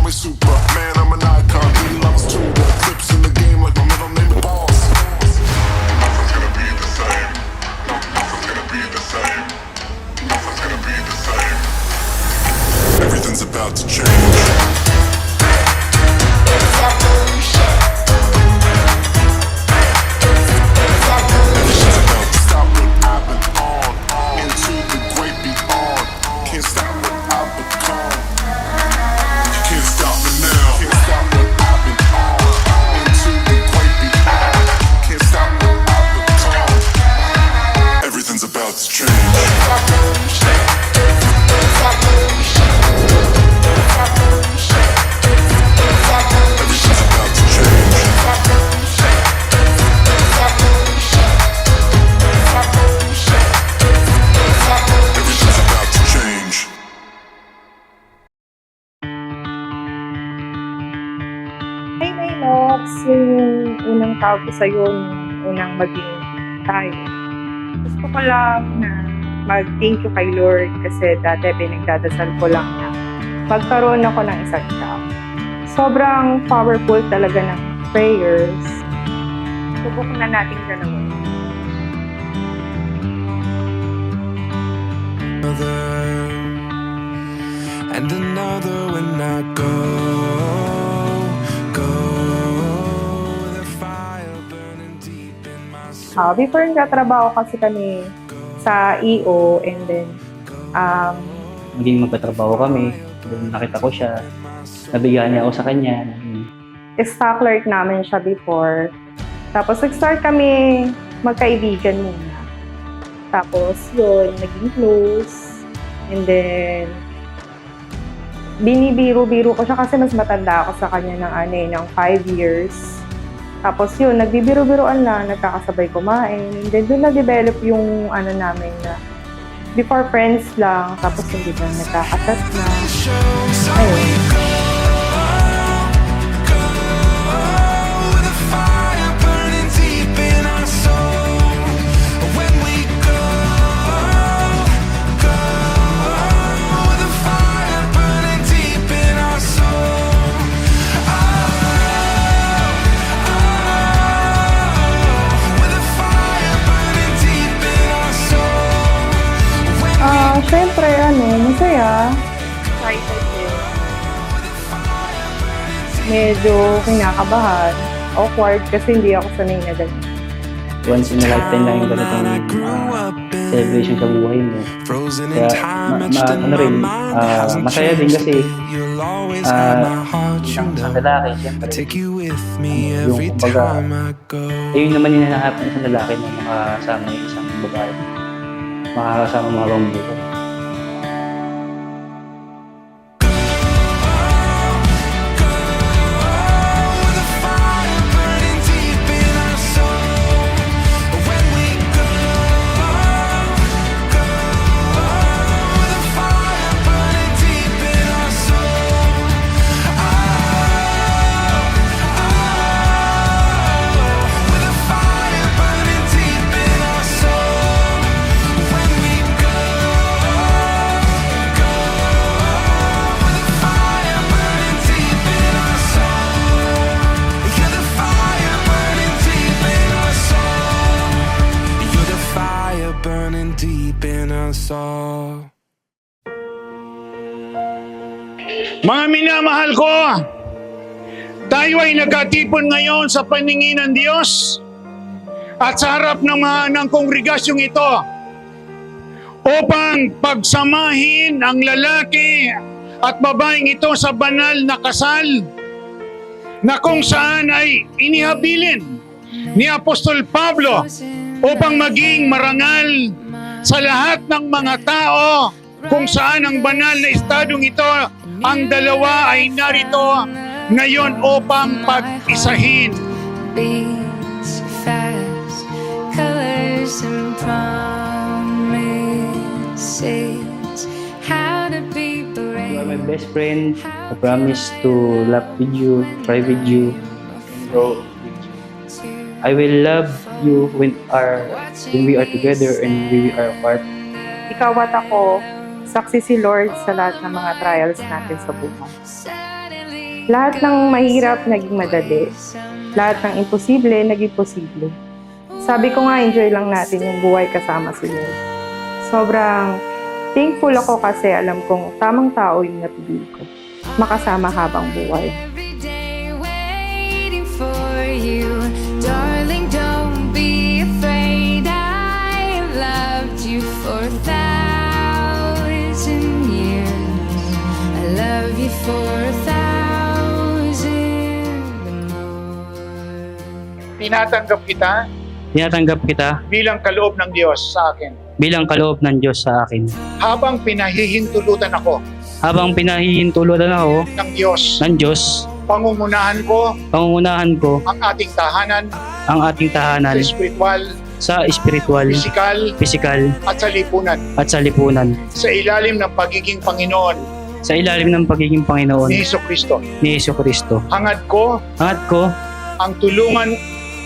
me super. Man, I'm an icon. Really loves to the clips in the game like my middle name is Boss. Nothing's gonna be the same. Nothing's gonna be the same. Nothing's gonna be the same. Everything's about to change. Hey, Maynox, yung unang tawag ko sa'yo, yung unang maging tayo. Gusto ko lang na mag-thank you kay Lord kasi dati pinagdadasal ko lang na magkaroon ako ng isang tao. Sobrang powerful talaga ng prayers. Subukan na natin gano'n. And another when I go. The fire burning deep in my soul. Before nagtatrabaho kasi kami sa EO and then Maging magkatrabaho kami, then nakita ko siya, nabigyan niya ako sa kanya. stock clerk namin siya before. Tapos nag-start kami magkaibigan muna. Tapos yun, naging close. And then binibiro-biro ko siya kasi mas matanda ako sa kanya ng 5 years. Tapos yun, nagbibiro-biroan na, nagkakasabay kumain. And then doon na-develop yung namin na before friends lang, tapos hindi na nagkakasat na. Ayun. Siyempre, masaya. Excited din. Medyo kinakabahan. Awkward kasi hindi ako sanay na ganun. Once in a lifetime lang yung ganitong celebration sa buhay mo. Kaya, masaya din kasi isang lalaki, siyempre, yung kumbaga, yun naman yung hinahanap ng isang lalaki na makasama yung isang babae. Makakasama mga rombo ko. Burning deep in us all. Mga minamahal ko, tayo ay nagkatipon ngayon sa paningin ng Diyos at sa harap ng kongregasyong ito upang pagsamahin ang lalaki at babaeng ito sa banal na kasal na kung saan ay inihabilin ni Apostol Pablo upang maging marangal sa lahat ng mga tao kung saan ang banal na estadong ito, ang dalawa ay narito ngayon upang pag-isahin. Beats fast, colors and promises, how to be brave. You are my best friend. I promise to laugh with you, cry with you, and grow with you. I will love you when we are together and we are apart. Ikaw at ako, saksi si Lord sa lahat ng mga trials natin sa buhay. Suddenly Lahat ng mahirap naging madali. Lahat ng imposible naging posible. Sabi ko nga, enjoy lang natin yung buhay kasama si Lord. Sobrang thankful ako kasi alam kong tamang tao yung napili ko. Makasama habang buhay. Every day waiting for you, darling. Don't be afraid. I have loved you for 1,000 years. I love you for 1,000 more. Tinatanggap kita Tinatanggap kita bilang kaloob ng Diyos sa akin. bilang kaloob ng Diyos sa akin. Habang pinahihintulutan ako Habang pinahihintulutan ako ng Diyos, ng Diyos, pangungunahan ko pangungunahan ko ang ating tahanan ang ating sa tahanan espiritual, sa espiritual, pisikal, pisikal, at sa lipunan at sa lipunan. sa ilalim ng pagiging Panginoon Sa ilalim ng pagiging Panginoon ni Hesukristo. ni Jesucristo. Hangad ko Hangad ko ang tulungan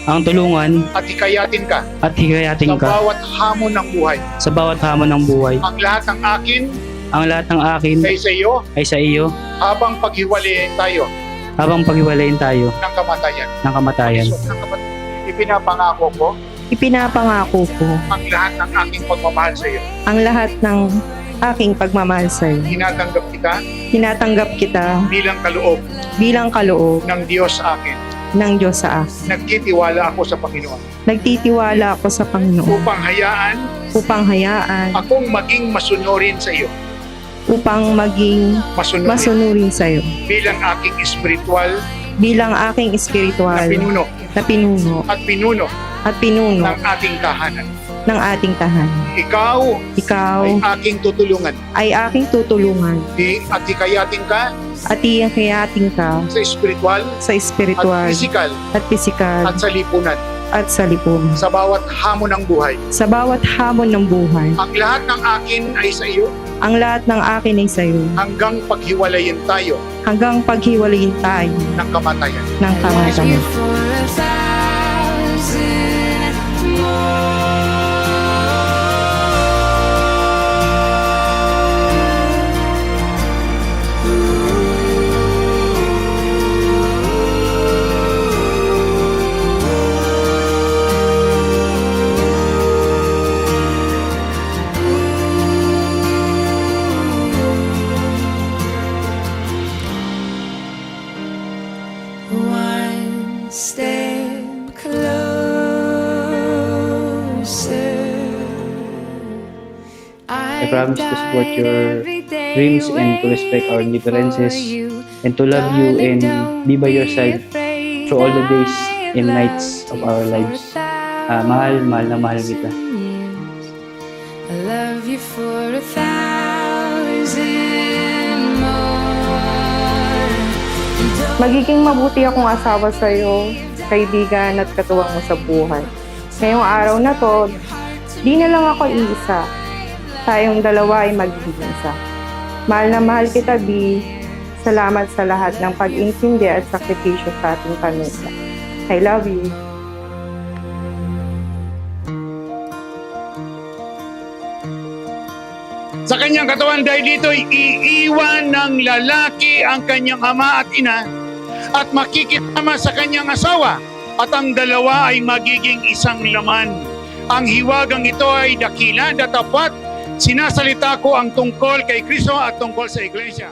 ang tulungan at hikayatin ka at hikayatin sa ka bawat hamon ng buhay. sa bawat hamon ng buhay. Ang lahat ng akin Ang lahat ng akin ay sa iyo ay sa iyo habang paghiwalayin tayo habang paghiwalayin tayo ng kamatayan. ng kamatayan. So, ipinapangako ko Ipinapangako ko ang lahat ng aking pagmamahal sa iyo. ang lahat ng aking pagmamahal sa iyo. Tinatanggap kita Tinatanggap kita bilang kaloob bilang kaloob ng Diyos sa akin. ng Diyos sa akin. Nagtitiwala ako sa Panginoon Nagtitiwala ako sa Panginoon upang hayaan akong maging masunurin sa iyo. upang maging masunurin sa iyo Bilang aking espiritual bilang aking na espiritual pinuno na pinuno at pinuno at pinuno ng ating tahanan. ng ating tahanan. Ikaw Ikaw ay aking tutulungan ay aking tutulungan at hikayatin ka at iyakiyatin ka sa espiritual sa at espiritual pisikal at pisikal at sa lipunan at sa lipunan. sa bawat hamon ng buhay. Sa bawat hamon ng buhay, Ang lahat ng akin ay sa iyo ang lahat ng akin ay sa iyo hanggang paghiwalayin tayo hanggang paghiwalayin tayo ng kamatayan. ng Love you kamatayan. for 1,000 more. One step closer. I promise to support your dreams and to respect our differences and to love you and be by your side through all the days and nights of our lives. Mahal na mahal kita. I love you for 1,000 more. Magiging mabuti akong asawa sa iyo, kaibigan at katuwang mo sa buhay. Ngayong araw na to, di na lang ako iisa. Tayong dalawa ay magiging isa. Mahal na mahal kita, B. Salamat sa lahat ng pag-intindi at sakripisyo sa ating pamilya. I love you. Sa kanyang katawan dahil dito iiwan ng lalaki ang kanyang ama at ina at makikisama sa kanyang asawa at ang dalawa ay magiging isang laman. Ang hiwagang ito ay dakila, datapat. Sinasalita ko ang tungkol kay Kristo at tungkol sa Iglesia.